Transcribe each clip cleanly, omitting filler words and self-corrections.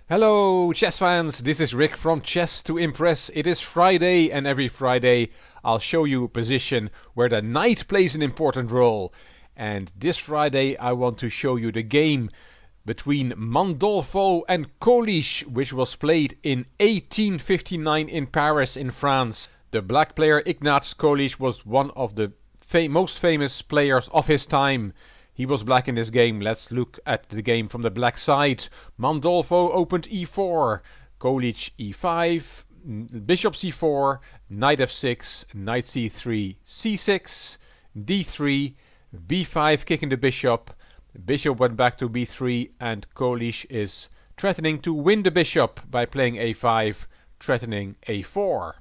Hello chess fans, this is Rick from Chess to Impress. It is Friday and every Friday I'll show you a position where the knight plays an important role. And this Friday I want to show you the game between Mandolfo and Kolish, which was played in 1859 in Paris in France. The black player Ignaz Kolish was one of the most famous players of his time. He was black in this game. Let's look at the game from the black side. Mandolfo opened e4, Kolish e5, bishop c4, knight f6, knight c3, c6, d3, b5 kicking the bishop. Bishop went back to b3 and Kolish is threatening to win the bishop by playing a5, threatening a4.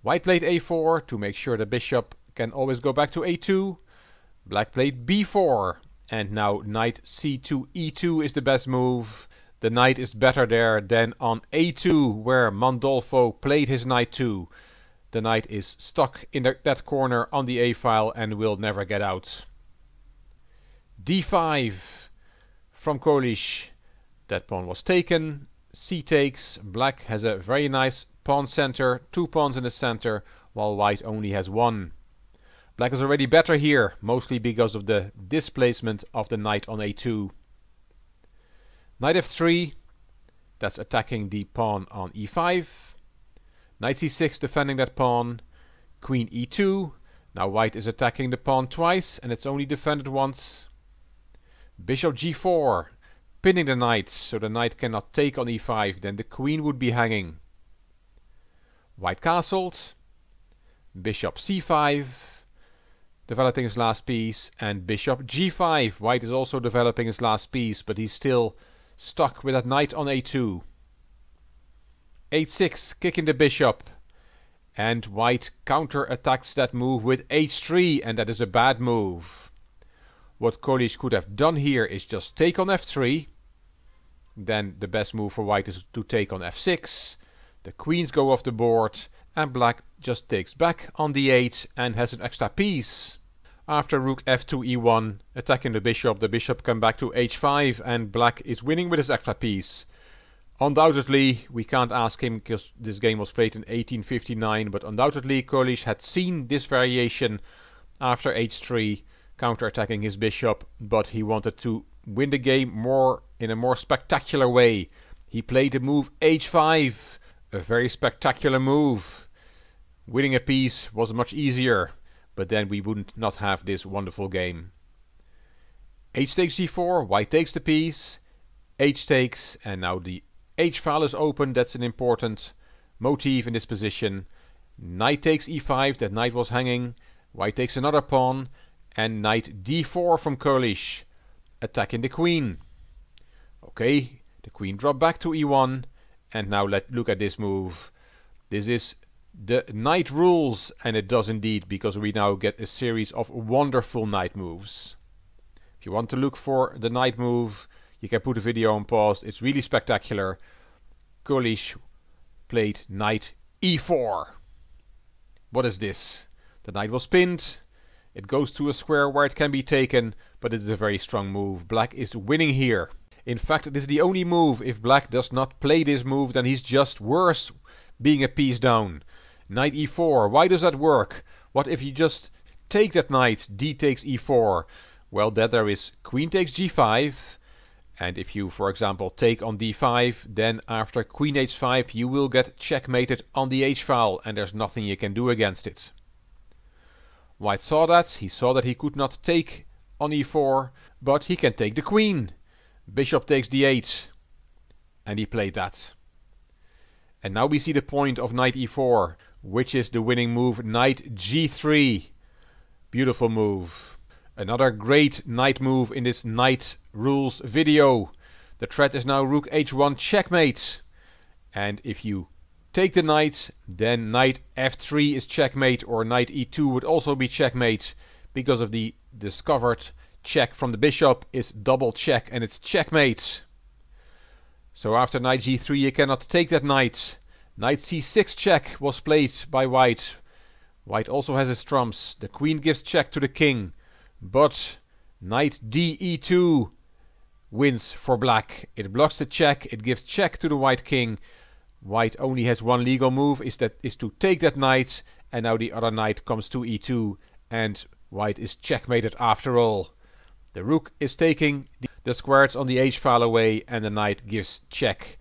White played a4 to make sure the bishop can always go back to a2. Black played b4, and now knight c2 e2 is the best move. The knight is better there than on a2, where Mandolfo played his knight 2. The knight is stuck in that corner on the a file and will never get out. d5 from Kolish. That pawn was taken. C takes. Black has a very nice pawn center, 2 pawns in the center, while white only has 1. Black is already better here, mostly because of the displacement of the knight on a2. Knight f3, that's attacking the pawn on e5. Knight c6 defending that pawn. Queen e2, now white is attacking the pawn twice and it's only defended once. Bishop g4, pinning the knight, so the knight cannot take on e5, then the queen would be hanging. White castled. Bishop c5. Developing his last piece, and bishop g5. White is also developing his last piece, but he's still stuck with that knight on a2. h6, kicking the bishop. And white counter-attacks that move with h3, and that is a bad move. What Kolish could have done here is just take on f3. Then the best move for white is to take on f6. The queens go off the board, and black just takes back on d8 and has an extra piece. After rook f2 e1, attacking the bishop can back to h5 and black is winning with his extra piece. Undoubtedly, we can't ask him because this game was played in 1859, but undoubtedly Kolish had seen this variation after h3, counter-attacking his bishop, but he wanted to win the game in a more spectacular way. He played the move h5, a very spectacular move. Winning a piece was much easier, but then we would not have this wonderful game. H takes g4, white takes the piece, h takes, and now the h file is open. That's an important motif in this position. Knight takes e5, that knight was hanging. White takes another pawn, and knight d4 from Kolish, attacking the queen. Okay, the queen dropped back to e1, and now let's look at this move. This is the knight rules, and it does indeed, because we now get a series of wonderful knight moves. If you want to look for the knight move, you can put the video on pause. It's really spectacular. Kolish played knight e4. What is this? The knight was pinned. It goes to a square where it can be taken, but it is a very strong move. Black is winning here. In fact, it is the only move. If black does not play this move, then he's just worse, being a piece down. Knight e4, why does that work? What if you just take that knight, d takes e4? Well, then there is queen takes g5, and if you, for example, take on d5, then after queen h5 you will get checkmated on the h-file, and there's nothing you can do against it. White saw that, he saw that he could not take on e4, but he can take the queen. Bishop takes d8, and he played that. And now we see the point of knight e4, which is the winning move, knight g3. Beautiful move. Another great knight move in this knight rules video. The threat is now rook h1 checkmate. And if you take the knight, then knight f3 is checkmate, or knight e2 would also be checkmate, because of the discovered check from the bishop is double check, and it's checkmate. So after knight g3 you cannot take that knight. Knight c6 check was played by white. White also has his trumps. The queen gives check to the king. But knight d e2 wins for black. It blocks the check, it gives check to the white king. White only has one legal move, is to take that knight, and now the other knight comes to e2, and white is checkmated after all. The rook is taking the squares on the h-file away, and the knight gives check.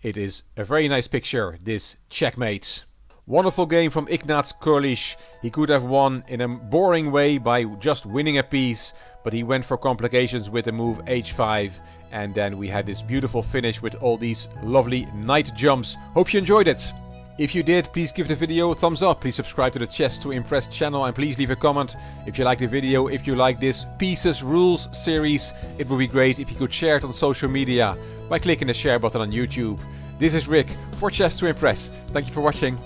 It is a very nice picture, this checkmate. Wonderful game from Ignaz Kurlish. He could have won in a boring way by just winning a piece, but he went for complications with the move h5, and then we had this beautiful finish with all these lovely knight jumps. Hope you enjoyed it. If you did, please give the video a thumbs up, please subscribe to the Chess to Impress channel, and please leave a comment if you like the video, if you like this Pieces Rules series. It would be great if you could share it on social media by clicking the share button on YouTube. This is Rick for Chess to Impress. Thank you for watching.